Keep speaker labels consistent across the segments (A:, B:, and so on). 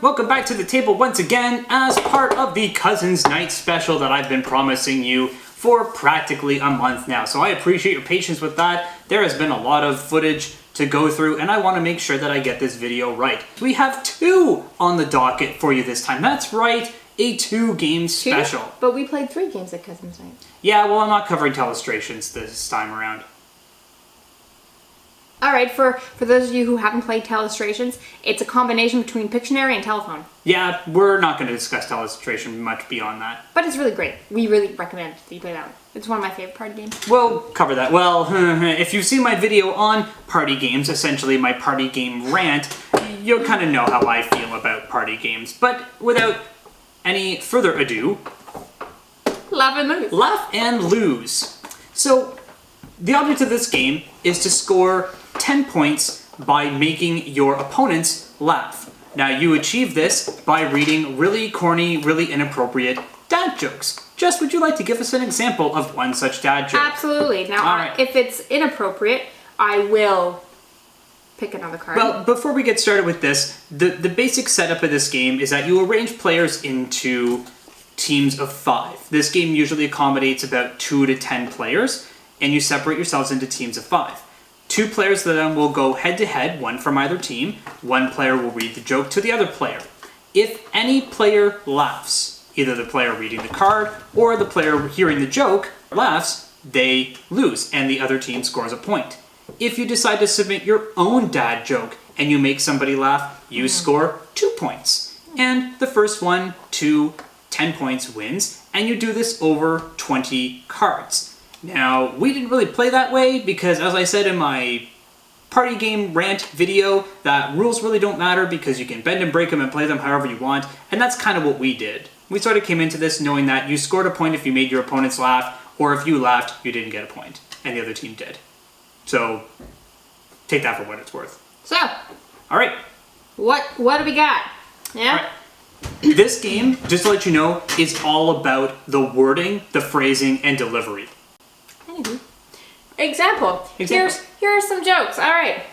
A: Welcome back to the table once again as part of the Cousins Night special that I've been promising you for practically a month now. So I appreciate your patience with that. There has been a lot of footage to go through and I want to make sure that I get this video right. We have 2 on the docket for you this time. That's right, a 2-game special.
B: But we played 3 games at Cousins Night.
A: Yeah, well, I'm not covering Telestrations this time around.
B: Alright, for those of you who haven't played Telestrations, it's a combination between Pictionary and telephone.
A: Yeah, we're not going to discuss Telestration much beyond that.
B: But it's really great. We really recommend that you play that one. It's one of my favorite party games.
A: We'll cover that. Well, if you've seen my video on party games, essentially my party game rant, you'll kind of know how I feel about party games. But without any further ado...
B: Laugh and lose.
A: Laugh and lose. So, the object of this game is to score 10 points by making your opponents laugh. Now, you achieve this by reading really corny, really inappropriate dad jokes. Jess, would you like to give us an example of one such dad joke?
B: Absolutely. Now, if it's inappropriate, I will pick another card.
A: Well, before we get started with this, the basic setup of this game is that you arrange players into teams of 5. This game usually accommodates about 2 to 10 players, and you separate yourselves into teams of 5. 2 players then will go head-to-head, one from either team. One player will read the joke to the other player. If any player laughs, either the player reading the card or the player hearing the joke laughs, they lose, and the other team scores a point. If you decide to submit your own dad joke and you make somebody laugh, you score 2 points. And the first one to 10 points wins, and you do this over 20 cards. Now, we didn't really play that way because, as I said in my party game rant video, that rules really don't matter because you can bend and break them and play them however you want, and that's kind of what we did. We sort of came into this knowing that you scored a point if you made your opponents laugh, or if you laughed, you didn't get a point, and the other team did. So, take that for what it's worth.
B: So,
A: alright.
B: What do we got? Yeah?
A: All right. This game, just to let you know, is all about the wording, the phrasing, and delivery.
B: Example. Here are some jokes. All right.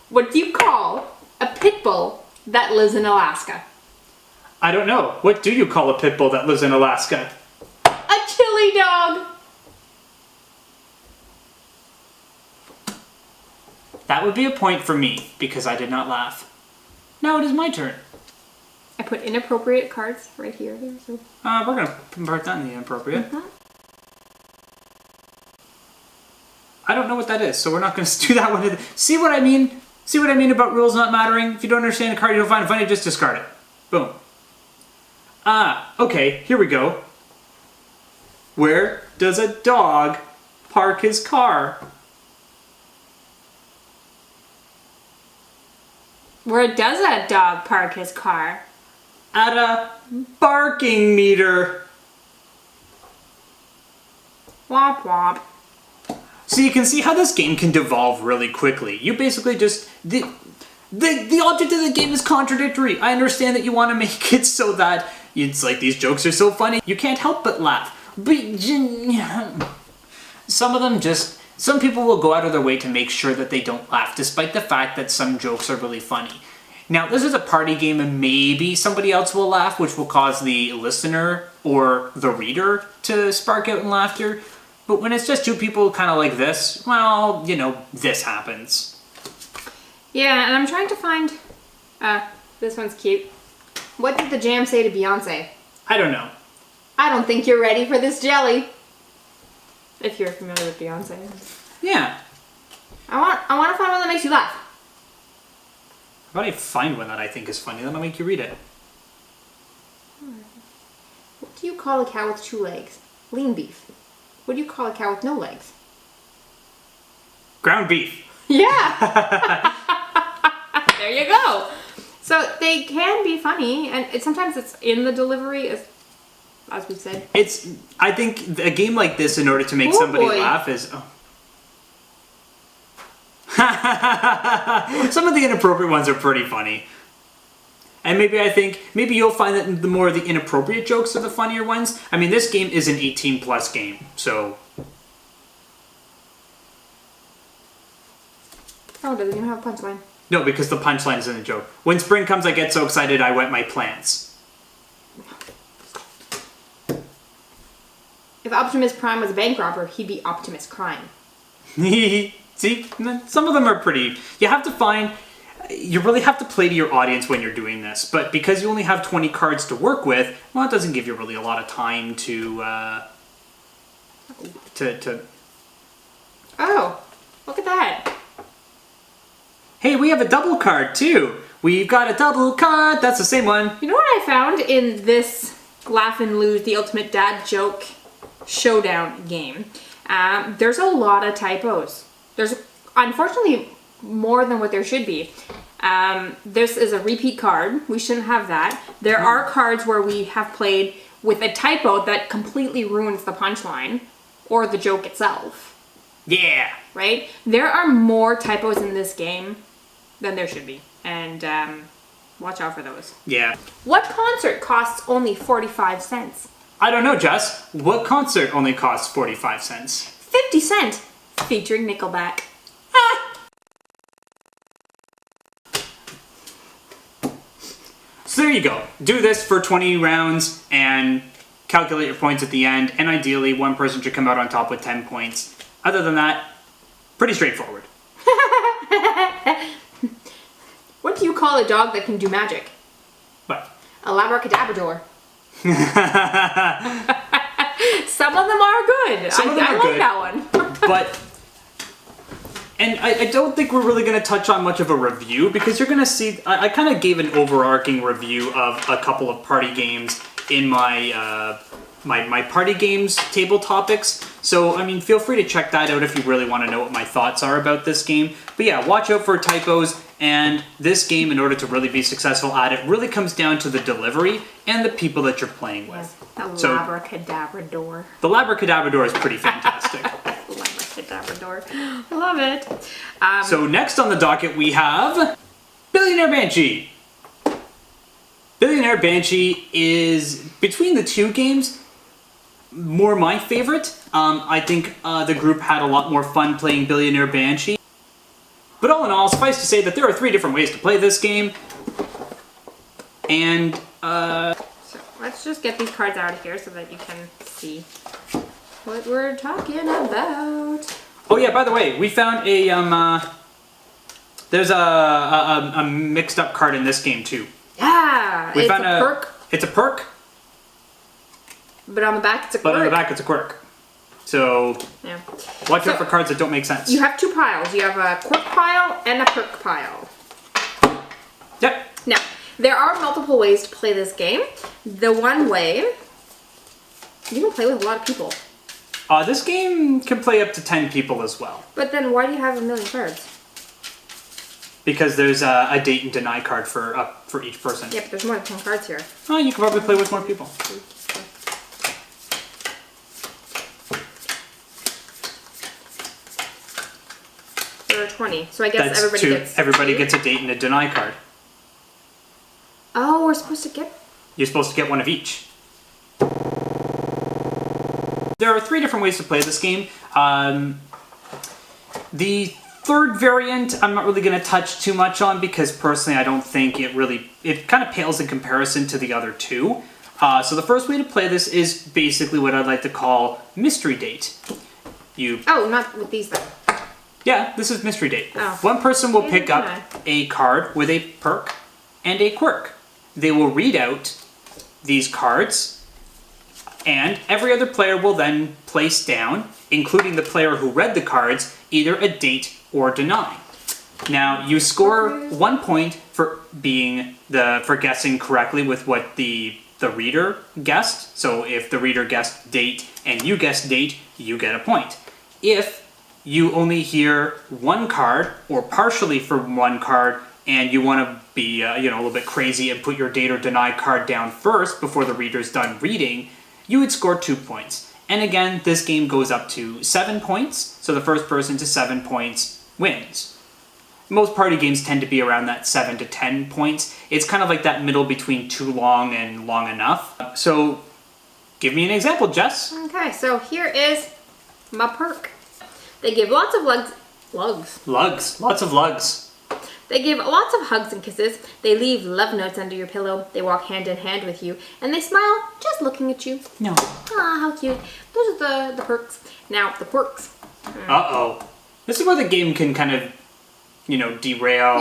B: What do you call a pit bull that lives in Alaska?
A: I don't know. What do you call a pit bull that lives in Alaska?
B: A chili dog.
A: That would be a point for me because I did not laugh. Now it is my turn.
B: I put inappropriate cards right here. So.
A: We're going to convert that in the inappropriate. I don't know what that is, so we're not going to do that one. See what I mean? See what I mean about rules not mattering? If you don't understand a card, you don't find it funny, just discard it. Boom. Okay, here we go. Where does a dog park his car?
B: Where does a dog park his car?
A: At a barking meter.
B: Womp womp.
A: So you can see how this game can devolve really quickly. You basically just... The object of the game is contradictory. I understand that you want to make it so that it's like these jokes are so funny, you can't help but laugh. But some of them just... Some people will go out of their way to make sure that they don't laugh, despite the fact that some jokes are really funny. Now, this is a party game and maybe somebody else will laugh, which will cause the listener or the reader to spark out in laughter. But when it's just 2 people kind of like this, well, you know, this happens.
B: Yeah, and I'm trying to find... this one's cute. What did the Jam say to Beyonce?
A: I don't know.
B: I don't think you're ready for this jelly. If you're familiar with Beyonce.
A: Yeah.
B: I want to find one that makes you laugh.
A: How about I find one that I think is funny, then I'll make you read it.
B: What do you call a cow with 2 legs? Lean beef. What do you call a cow with no legs?
A: Ground beef.
B: Yeah! There you go. So they can be funny, and sometimes it's in the delivery, as we said.
A: I think a game like this, in order to make somebody laugh, is... Oh. Some of the inappropriate ones are pretty funny. And maybe you'll find that the more the inappropriate jokes are the funnier ones. I mean, this game is an 18+ game, so...
B: Oh, it doesn't even have a punchline.
A: No, because the punchline isn't a joke. When spring comes, I get so excited I wet my plants.
B: If Optimus Prime was a bank robber, he'd be Optimus Crime.
A: See, some of them are pretty... You really have to play to your audience when you're doing this, but because you only have 20 cards to work with, well, it doesn't give you really a lot of time to
B: Oh, look at that.
A: Hey, we have a double card, too! We've got a double card! That's the same one!
B: You know what I found in this Laugh and Lose, the Ultimate Dad Joke Showdown game? There's a lot of typos. There's, unfortunately, more than what there should be. This is a repeat card. We shouldn't have that. There are cards where we have played with a typo that completely ruins the punchline or the joke itself.
A: Yeah!
B: Right? There are more typos in this game than there should be. And watch out for those.
A: Yeah.
B: What concert costs only 45 cents?
A: I don't know, Jess. What concert only costs 45 cents?
B: 50 Cent, featuring Nickelback.
A: So there you go. Do this for 20 rounds and calculate your points at the end, and ideally one person should come out on top with 10 points. Other than that, pretty straightforward.
B: What do you call a dog that can do magic?
A: What?
B: A labracadabrador. Some of them are good.
A: Some of them
B: I
A: are
B: like
A: good.
B: that one.
A: But, and I don't think we're really going to touch on much of a review, because you're going to see, I kind of gave an overarching review of a couple of party games in my my party games table topics. So, I mean, feel free to check that out if you really want to know what my thoughts are about this game. But yeah, watch out for typos, and this game, in order to really be successful at it, really comes down to the delivery and the people that you're playing with.
B: A
A: So-
B: labracadabrador.
A: The Labracadabrador is pretty fantastic.
B: Labracadabrador. I love it.
A: So next on the docket we have Billionaire Banshee. Billionaire Banshee is, between the two games, more my favorite. I think the group had a lot more fun playing Billionaire Banshee. But all in all, suffice to say that there are 3 different ways to play this game. And,
B: So let's just get these cards out of here so that you can see what we're talking about.
A: oh yeah, by the way, we found a, there's a mixed up card in this game too.
B: Yeah,
A: We
B: it's a
A: found
B: perk,
A: It's a perk,
B: but on the back it's a
A: but
B: quirk.
A: on the back it's a quirk. So,
B: Yeah.
A: watch
B: So-
A: out for cards that don't make sense.
B: You have 2 piles. You have a quirk pile and a perk pile.
A: Yep.
B: Now, there are multiple ways to play this game. The one way, you can play with a lot of people.
A: This game can play up to 10 people as well.
B: But then why do you have a million cards?
A: Because there's a date and deny card for each person.
B: Yeah, but there's more than 10 cards here.
A: Oh, you can probably play with more people.
B: There are 20, so I guess
A: That's
B: everybody
A: two.
B: gets...
A: Everybody gets a date and a deny card.
B: Oh, we're supposed to get...
A: You're supposed to get one of each. There are 3 different ways to play this game. The third variant I'm not really going to touch too much on, because personally I don't think it kind of pales in comparison to the other 2. So the first way to play this is basically what I'd like to call Mystery Date.
B: Oh, not with these though.
A: Yeah, this is Mystery Date.
B: Oh.
A: One person will pick
B: Yeah.
A: up a card with a perk and a quirk. They will read out these cards, and every other player will then place down, including the player who read the cards, either a date or deny. Now, you score 1 point for guessing correctly with what the reader guessed. So if the reader guessed date and you guessed date, you get a point. If you only hear one card, or partially for one card, and you want to be a little bit crazy and put your date or deny card down first before the reader's done reading, you would score 2 points. And again, this game goes up to 7 points, so the first person to 7 points wins. Most party games tend to be around that 7 to 10 points. It's kind of like that middle between too long and long enough. So, give me an example, Jess.
B: Okay, so here is my perk. They give lots of lugs.
A: Lugs. Lots of lugs.
B: They give lots of hugs and kisses. They leave love notes under your pillow. They walk hand in hand with you. And they smile just looking at you.
A: No.
B: Ah, how cute. Those are the perks. Now, the quirks.
A: Uh-oh. This is where the game can kind of, derail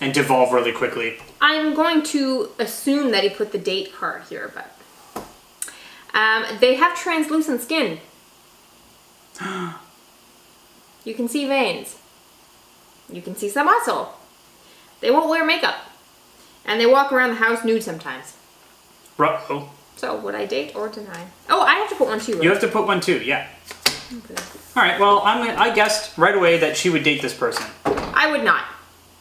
A: and devolve really quickly.
B: I'm going to assume that he put the date card here, but... they have translucent skin. You can see veins. You can see some muscle. They won't wear makeup. And they walk around the house nude sometimes.
A: Uh-oh.
B: So, would I date or deny? Oh, I have to put one too. Right?
A: You have to put one too, yeah.
B: Okay.
A: All right, well, I guessed right away that she would date this person.
B: I would not.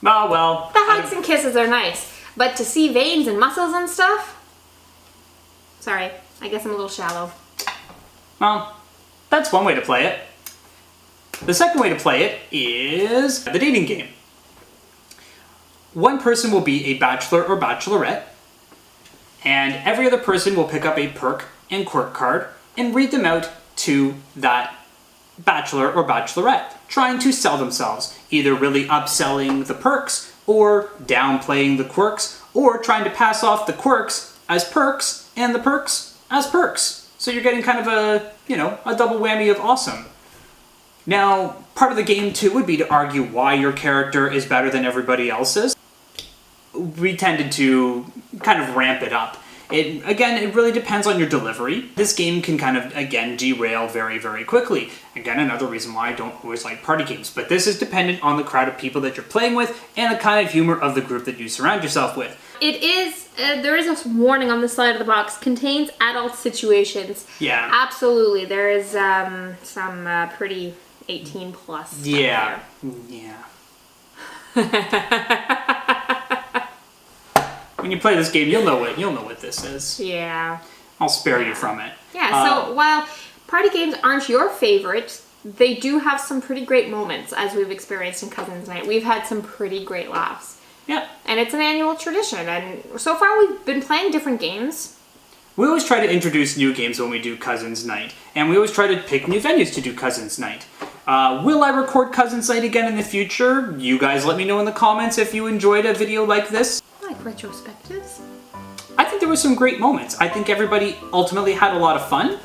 A: Oh, well.
B: The hugs and kisses are nice. But to see veins and muscles and stuff? Sorry, I guess I'm a little shallow.
A: Well, that's one way to play it. The second way to play it is the dating game. One person will be a bachelor or bachelorette, and every other person will pick up a perk and quirk card and read them out to that bachelor or bachelorette, trying to sell themselves, either really upselling the perks or downplaying the quirks, or trying to pass off the quirks as perks and the perks as perks. So you're getting kind of a double whammy of awesome. Now, part of the game too would be to argue why your character is better than everybody else's. We tended to kind of ramp it up. It really depends on your delivery. This game can kind of, again, derail very, very quickly. Again, another reason why I don't always like party games. But this is dependent on the crowd of people that you're playing with and the kind of humor of the group that you surround yourself with.
B: It is, there is a warning on the side of the box, contains adult situations.
A: Yeah.
B: Absolutely. There is some pretty 18 plus.
A: Yeah. Yeah. When you play this game, you'll know what this is.
B: Yeah.
A: I'll spare you from it.
B: Yeah, so while party games aren't your favorite, they do have some pretty great moments, as we've experienced in Cousins Night. We've had some pretty great laughs.
A: Yeah.
B: And it's an annual tradition, and so far we've been playing different games.
A: We always try to introduce new games when we do Cousins Night, and we always try to pick new venues to do Cousins Night. Will I record Cousins Night again in the future? You guys let me know in the comments if you enjoyed a video like this.
B: Like retrospectives.
A: I think there were some great moments. I think everybody ultimately had a lot of fun,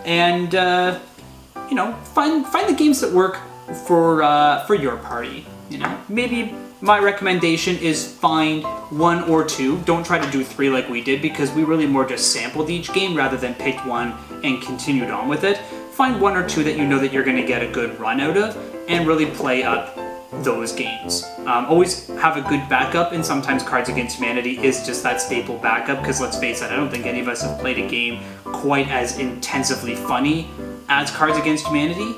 A: and find the games that work for your party. Maybe my recommendation is find one or two. Don't try to do three like we did, because we really more just sampled each game rather than picked one and continued on with it. Find one or two that you know that you're going to get a good run out of, and really play up those games. Always have a good backup, and sometimes Cards Against Humanity is just that staple backup, because let's face it, I don't think any of us have played a game quite as intensively funny as Cards Against Humanity.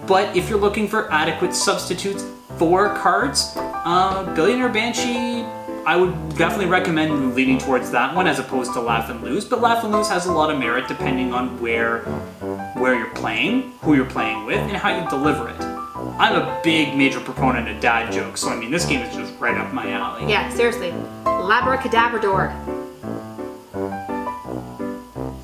A: But if you're looking for adequate substitutes for cards, Billionaire Banshee, I would definitely recommend leaning towards that one as opposed to Laugh and Lose. But Laugh and Lose has a lot of merit depending on where you're playing, who you're playing with, and how you deliver it. I'm a big major proponent of dad jokes, so I mean this game is just right up my alley.
B: Yeah, seriously. Labracadabrador.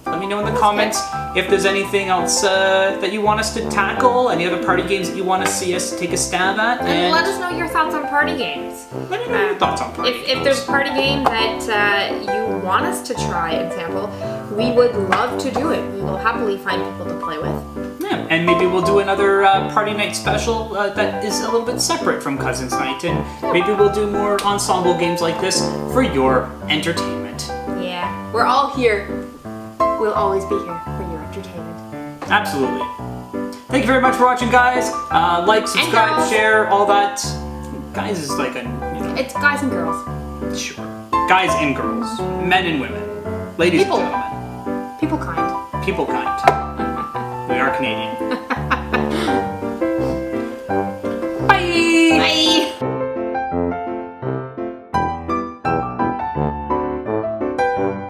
A: Let me know in the comments if there's anything else that you want us to tackle, any other party games that you want to see us take a stab at.
B: And let us know your thoughts on party games.
A: Let me know your thoughts on party games.
B: If there's a party game that you want us to try and sample, we would love to do it. We will happily find people to play with.
A: Yeah, and maybe we'll do another party night special that is a little bit separate from Cousins Night, and maybe we'll do more ensemble games like this for your entertainment.
B: Yeah, we're all here. We'll always be here for your entertainment.
A: Absolutely. Thank you very much for watching, guys. Like, subscribe, share, all that. Guys is like a...
B: It's guys and girls.
A: Sure. Guys and girls. Men and women. Ladies and gentlemen.
B: People kind.
A: People kind. We are Canadian.